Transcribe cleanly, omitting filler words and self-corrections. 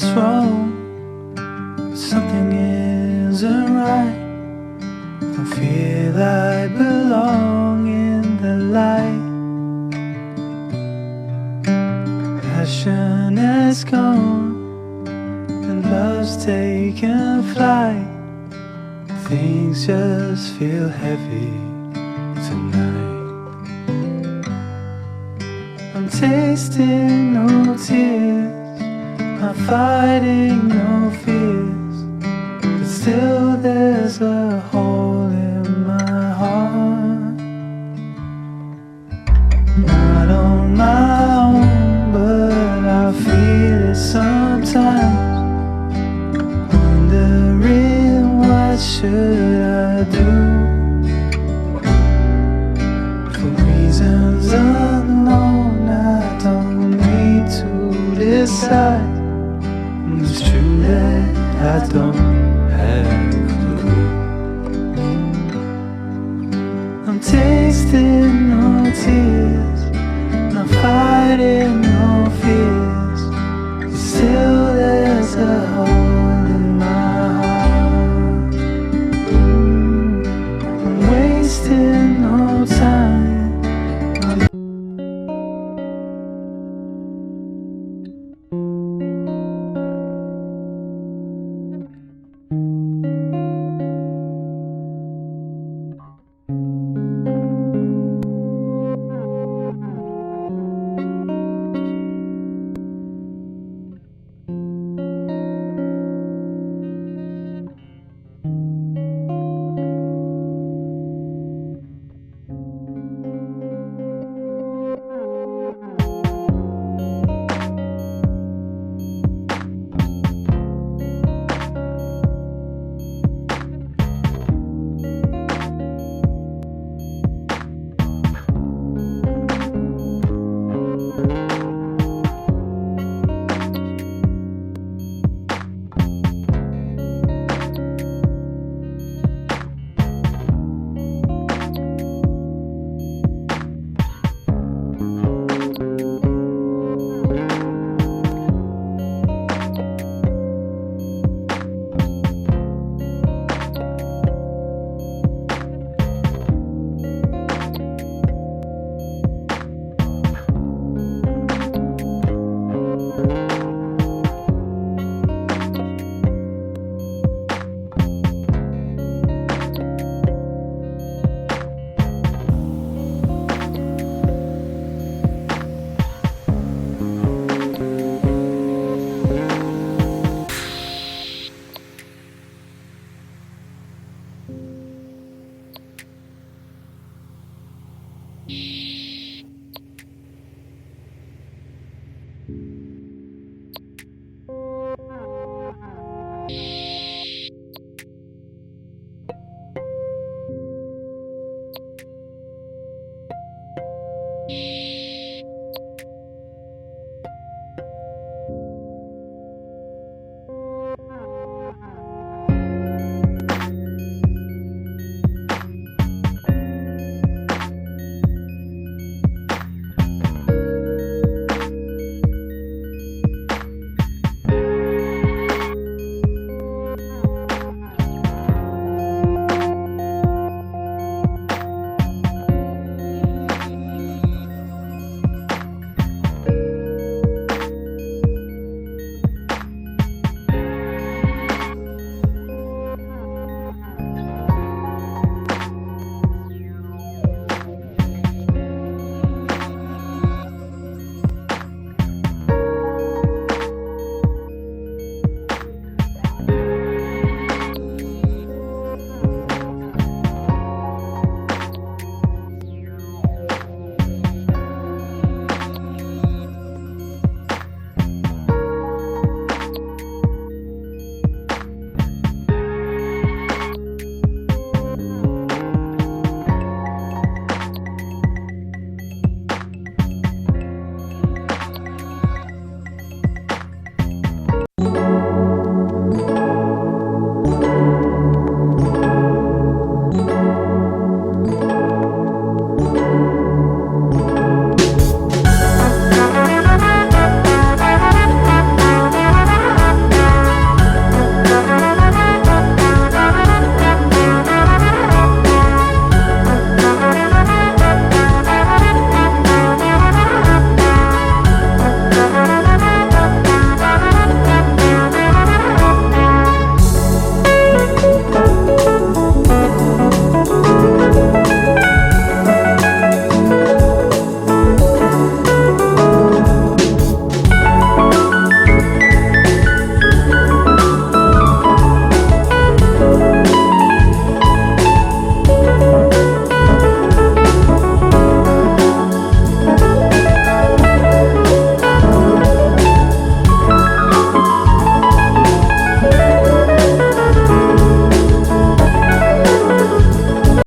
feels wrong, something isn't right. Don't feel I belong in the light. Passion has gone and love's taken flight. Things just feel heavy tonight. I'm tasting no tears, I'm fighting no fears, but still there's a hole in my heart. Not on my own, but I feel it sometimes, wondering what should I do. For reasons unknown, I don't need to decide. It's true that I don't have a clue. I'm tasting no tears, I'm fighting no fears, but still there's a hole in my heart. I'm wasting no time.